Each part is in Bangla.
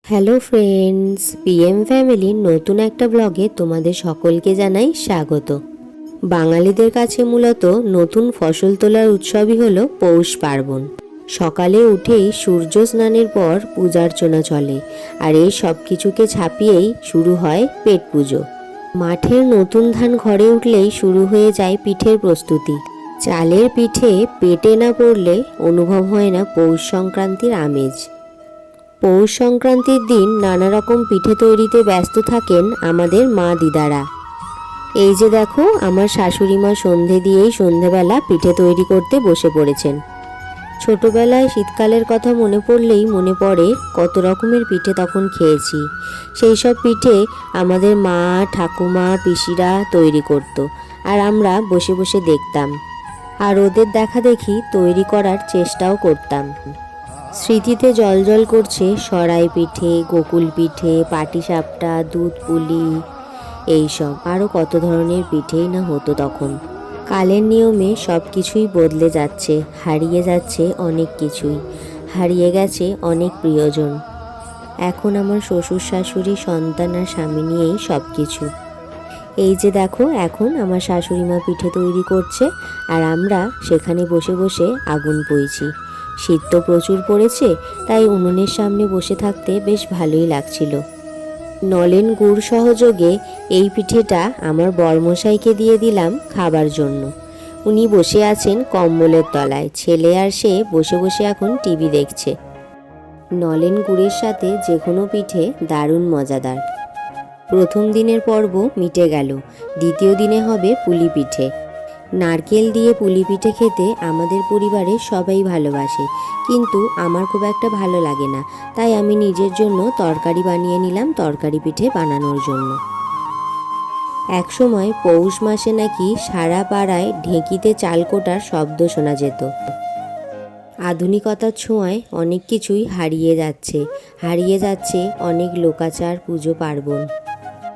হ্যালো ফ্রেন্ডস, পিএম ফ্যামিলির নতুন একটা ব্লগে তোমাদের সকলকে জানাই স্বাগত। বাঙালিদের কাছে মূলত নতুন ফসল তোলার উৎসবই হলো পৌষ পার্বণ। সকালে উঠেই সূর্য স্নানের পর পূজার্চনা চলে, আর এই সব কিছুকে ছাপিয়েই শুরু হয় পেট পুজো। মাঠের নতুন ধান ঘরে উঠলেই শুরু হয়ে যায় পিঠের প্রস্তুতি। চালের পিঠে পেটে না পড়লে অনুভব হয় না পৌষ সংক্রান্তির আমেজ। পৌষ সংক্রান্তির দিন নানা রকম পিঠে তৈরিতে ব্যস্ত থাকেন আমাদের মা দিদারা। এই যে দেখো, আমার শাশুড়ি মা সন্ধে দিয়েই সন্ধেবেলা পিঠে তৈরি করতে বসে পড়েছেন। ছোটবেলায় শীতকালের কথা মনে পড়লেই মনে পড়ে কত রকমের পিঠে তখন খেয়েছি। সেই সব পিঠে আমাদের মা, ঠাকুমা, পিসিরা তৈরি করত, আর আমরা বসে বসে দেখতাম, আর ওদের দেখা দেখি তৈরি করার চেষ্টাও করতাম। স্মৃতিতে জলজল করছে সরাই পিঠে, গোকুল পিঠে, পাটিসাপটা, দুধ পুলি, এইসব আরও কত ধরনের পিঠেই না হতো তখন। কালের নিয়মে সব কিছুই বদলে যাচ্ছে, হারিয়ে যাচ্ছে অনেক কিছুই, হারিয়ে গেছে অনেক প্রিয়জন। এখন আমার শ্বশুর শাশুড়ি, সন্তান আর স্বামী নিয়েই সব কিছু। এই যে দেখো, এখন আমার শাশুড়ি মা পিঠে তৈরি করছে, আর আমরা সেখানে বসে বসে আগুন পুইছি। শীত তো প্রচুর পড়েছে, তাই উনুনের সামনে বসে থাকতে বেশ ভালোই লাগছিল। নলেন গুড় সহযোগে এই পিঠেটা আমার বরমশাইকে দিয়ে দিলাম খাবার জন্য। উনি বসে আছেন কম্বলের তলায়, ছেলে আর সে বসে বসে এখন টিভি দেখছে। নলেন গুড়ের সাথে যে কোনো পিঠে দারুণ মজাদার। প্রথম দিনের পর্ব মিটে গেল, দ্বিতীয় দিনে হবে পুলি পিঠে। নারকেল দিয়ে পুলি পিঠে খেতে আমাদের পরিবারে সবাই ভালোবাসে, কিন্তু আমার খুব একটা ভালো লাগে না, তাই আমি নিজের জন্য তরকারি বানিয়ে নিলাম তরকারি পিঠে বানানোর জন্য। একসময় পৌষ মাসে নাকি সারা পাড়ায় ঢেঁকিতে চাল কোটার শব্দ শোনা যেত। আধুনিকতার ছোঁয়ায় অনেক কিছুই হারিয়ে যাচ্ছে অনেক লোকাচার, পুজো পার্বণ।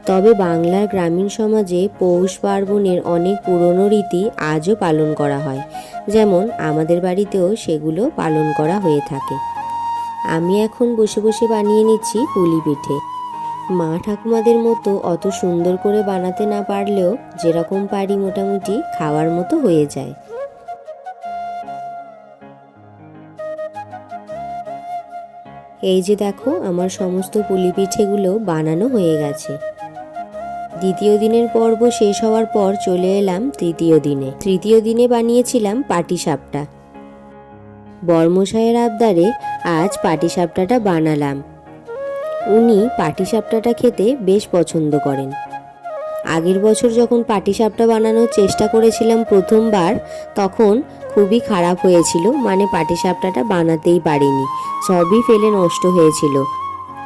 তবে বাংলার গ্রামীণ সমাজে পৌষ পার্বণের অনেক পুরনো রীতি আজও পালন করা হয়, যেমন আমাদের বাড়িতেও সেগুলো পালন করা হয়ে থাকে। আমি এখন বসে বসে বানিয়ে নিচ্ছি পুলি পিঠে। মা ঠাকুমাদের মতো অত সুন্দর করে বানাতে না পারলেও যেরকম পারি মোটামুটি খাওয়ার মতো হয়ে যায়। এই যে দেখো, আমার সমস্ত পুলি পিঠেগুলো বানানো হয়ে গেছে। দ্বিতীয় দিনের পর্ব শেষ হওয়ার পর চলে এলাম তৃতীয় দিনে বানিয়েছিলাম পাটিসাপটা। বরমশাইয়ের আবদারে আজ পাটিসাপটাটা বানালাম। উনি পাটিসাপটাটা খেতে বেশ পছন্দ করেন। আগের বছর যখন পাটিসাপটা বানানোর চেষ্টা করেছিলাম প্রথমবার, তখন খুবই খারাপ হয়েছিল, মানে পাটিসাপটাটা বানাতেই পারিনি, সবই ফেলে নষ্ট হয়েছিল।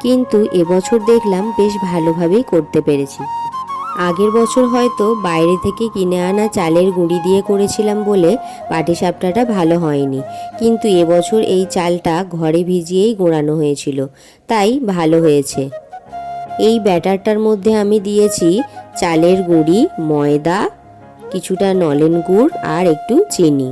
কিন্তু এবছর দেখলাম বেশ ভালোভাবেই করতে পেরেছি। আগের বছর হয়তো বাইরে থেকে কিনে আনা চালের গুঁড়ি দিয়ে করেছিলাম বলে পাটিসাপটাটা ভালো হয়নি, কিন্তু এবছর এই চালটা ঘরে ভিজিয়েই গোড়ানো হয়েছিল, তাই ভালো হয়েছে। এই ব্যাটারটার মধ্যে আমি দিয়েছি চালের গুঁড়ি, ময়দা, কিছুটা নলেন গুড় আর একটু চিনি।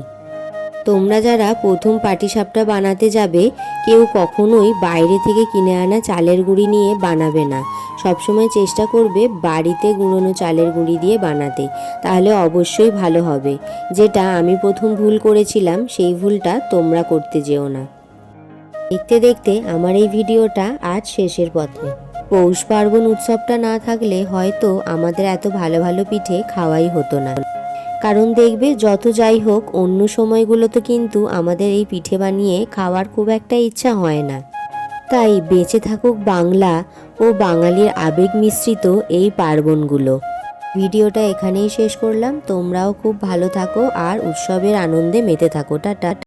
তোমরা যারা প্রথম পাটিসাপটা বানাতে যাবে, কেউ কখনোই বাইরে থেকে কিনে আনা চালের গুঁড়ি নিয়ে বানাবে না। সবসময় চেষ্টা করবে বাড়িতে গুঁড়োনো চালের গুঁড়ি দিয়ে বানাতে, তাহলে অবশ্যই ভালো হবে। যেটা আমি প্রথম ভুল করেছিলাম, সেই ভুলটা তোমরা করতে যেও না। দেখতে দেখতে আমার এই ভিডিওটা আজ শেষের পথে। পৌষ পার্বণ উৎসবটা না থাকলে হয়তো আমাদের এত ভালো ভালো পিঠে খাওয়াই হতো না। কারণ দেখবে, যত যাই হোক অন্য সময়গুলোতে কিন্তু আমাদের এই পিঠে বানিয়ে খাওয়ার খুব একটা ইচ্ছা হয় না। তাই বেঁচে থাকুক বাংলা ও বাঙালির আবেগ মিশ্রিত এই পার্বণগুলো। ভিডিওটা এখানেই শেষ করলাম। তোমরাও খুব ভালো থাকো আর উৎসবের আনন্দে মেতে থাকো। টাটা।